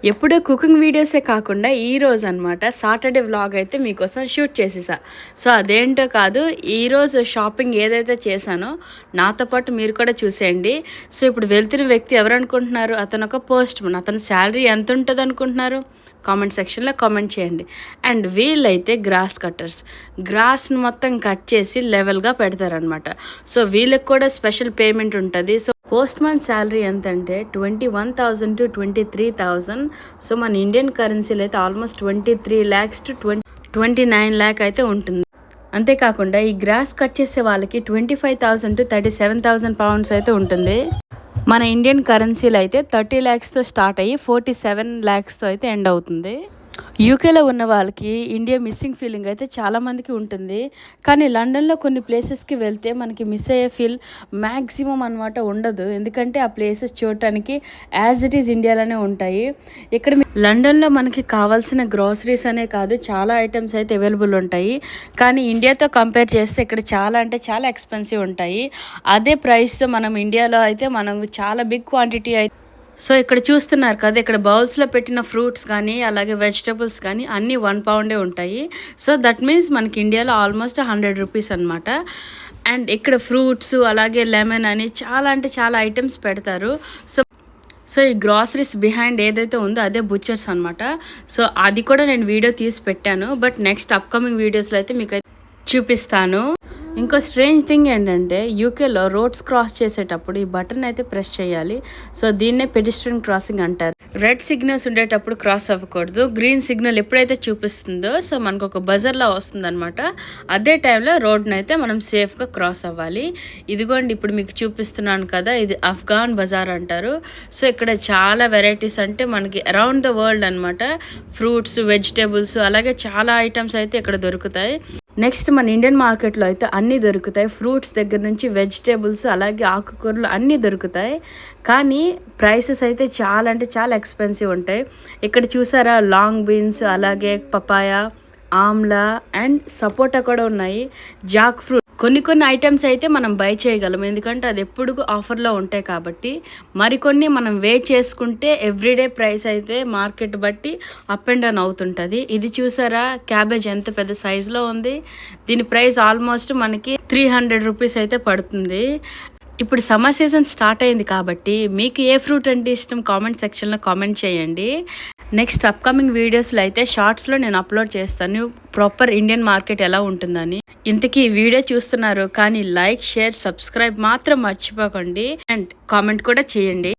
ఎప్పుడూ కుకింగ్ వీడియోసే కాకుండా ఈరోజు అనమాట సాటర్డే వ్లాగ్ అయితే మీకోసం షూట్ చేసేసా. సో అదేంటో కాదు, ఈరోజు షాపింగ్ ఏదైతే చేశానో నాతో పాటు మీరు కూడా చూసేయండి. సో ఇప్పుడు వెళ్తున్న వ్యక్తి ఎవరు అనుకుంటున్నారు? అతను ఒక పోస్ట్ మ్యాన్. అతని శాలరీ ఎంత ఉంటుంది అనుకుంటున్నారు? కామెంట్ సెక్షన్లో కామెంట్ చేయండి. అండ్ వీళ్ళైతే గ్రాస్ కట్టర్స్. గ్రాస్ని మొత్తం కట్ చేసి లెవెల్గా పెడతారనమాట. సో వీళ్ళకి కూడా స్పెషల్ పేమెంట్ ఉంటుంది. సో పోస్ట్ మ్యాన్ శాలరీ ఎంత అంటే 21,000 to 23,000. సో మన ఇండియన్ కరెన్సీలో అయితే ఆల్మోస్ట్ 23 lakhs to 29 lakh అయితే ఉంటుంది. అంతేకాకుండా ఈ గ్రాస్ కట్ చేసే వాళ్ళకి 25,000 to 37,000 pounds అయితే ఉంటుంది. మన ఇండియన్ కరెన్సీలో అయితే 30 lakhsతో స్టార్ట్ అయ్యి 47 lakhsతో అయితే ఎండ్ అవుతుంది. యూకేలో ఉన్న వాళ్ళకి ఇండియా మిస్సింగ్ ఫీలింగ్ అయితే చాలామందికి ఉంటుంది. కానీ లండన్లో కొన్ని ప్లేసెస్కి వెళ్తే మనకి మిస్ అయ్యే ఫీల్ మ్యాక్సిమం అనమాట ఉండదు. ఎందుకంటే ఆ ప్లేసెస్ చూడటానికి యాజ్ ఇట్ ఈజ్ ఇండియాలోనే ఉంటాయి. ఇక్కడ లండన్లో మనకి కావాల్సిన గ్రాసరీస్ అనే కాదు, చాలా ఐటమ్స్ అయితే అవైలబుల్ ఉంటాయి. కానీ ఇండియాతో కంపేర్ చేస్తే ఇక్కడ చాలా అంటే చాలా ఎక్స్పెన్సివ్ ఉంటాయి. అదే ప్రైస్తో మనం ఇండియాలో అయితే మనం చాలా బిగ్ క్వాంటిటీ అయితే. సో ఇక్కడ చూస్తున్నారు కదా, ఇక్కడ బౌల్స్లో పెట్టిన ఫ్రూట్స్ కానీ అలాగే వెజిటబుల్స్ కానీ అన్నీ 1 pound ఉంటాయి. సో దట్ మీన్స్ మనకి ఇండియాలో ఆల్మోస్ట్ 100 రూపీస్ అనమాట. అండ్ ఇక్కడ ఫ్రూట్స్ అలాగే లెమన్ అని చాలా అంటే చాలా ఐటమ్స్ పెడతారు. సో ఈ గ్రాసరీస్ బిహైండ్ ఏదైతే ఉందో అదే బుచ్చర్స్ అనమాట. సో అది కూడా నేను వీడియో తీసి పెట్టాను. బట్ నెక్స్ట్ అప్కమింగ్ వీడియోస్లో అయితే మీకు చూపిస్తాను. ఇంకో స్ట్రేంజ్ థింగ్ ఏంటంటే యూకేలో రోడ్స్ క్రాస్ చేసేటప్పుడు ఈ బటన్ అయితే ప్రెస్ చేయాలి. సో దీన్నే పెడిస్ట్రియన్ క్రాసింగ్ అంటారు. రెడ్ సిగ్నల్స్ ఉండేటప్పుడు క్రాస్ అవ్వకూడదు. గ్రీన్ సిగ్నల్ ఎప్పుడైతే చూపిస్తుందో సో మనకు ఒక బజర్లా వస్తుంది అనమాట. అదే టైంలో రోడ్ని అయితే మనం సేఫ్గా క్రాస్ అవ్వాలి. ఇదిగోండి ఇప్పుడు మీకు చూపిస్తున్నాను కదా, ఇది అఫ్ఘాన్ బజార్ అంటారు. సో ఇక్కడ చాలా వెరైటీస్ అంటే మనకి అరౌండ్ ద వరల్డ్ అనమాట. ఫ్రూట్స్, వెజిటేబుల్స్ అలాగే చాలా ఐటమ్స్ అయితే ఇక్కడ దొరుకుతాయి. నెక్స్ట్ మన ఇండియన్ మార్కెట్లో అయితే అన్నీ దొరుకుతాయి. ఫ్రూట్స్ దగ్గర నుంచి వెజిటేబుల్స్ అలాగే ఆకుకూరలు అన్నీ దొరుకుతాయి. కానీ ప్రైసెస్ అయితే చాలా అంటే చాలా ఎక్స్పెన్సివ్ ఉంటాయి. ఇక్కడ చూసారా, లాంగ్ బీన్స్ అలాగే పపాయ, ఆమ్లా అండ్ సపోటా కూడా ఉన్నాయి. జాక్ ఫ్రూట్, కొన్ని ఐటమ్స్ అయితే మనం బై చేయగలం, ఎందుకంటే అది ఎప్పుడు ఆఫర్లో ఉంటాయి కాబట్టి. మరికొన్ని మనం వెయిట్ చేసుకుంటే ఎవ్రీడే ప్రైస్ అయితే మార్కెట్ బట్టి అప్ అండ్ డౌన్ అవుతుంటుంది. ఇది చూసారా, క్యాబేజ్ ఎంత పెద్ద సైజులో ఉంది. దీని ప్రైస్ ఆల్మోస్ట్ మనకి 300 రూపీస్ అయితే పడుతుంది. ఇప్పుడు సమ్మర్ సీజన్ స్టార్ట్ అయింది కాబట్టి మీకు ఏ ఫ్రూట్ అంటే ఇష్టం కామెంట్ సెక్షన్లో కామెంట్ చేయండి. నెక్స్ట్ అప్కమింగ్ వీడియోస్లో అయితే షార్ట్స్లో నేను అప్లోడ్ చేస్తాను ప్రాపర్ ఇండియన్ మార్కెట్ ఎలా ఉంటుందని. ఇంతకీ వీడియో చూస్తున్నారు కానీ లైక్, షేర్, సబ్స్క్రైబ్ మాత్రం మర్చిపోకండి. అండ్ కామెంట్ కూడా చేయండి.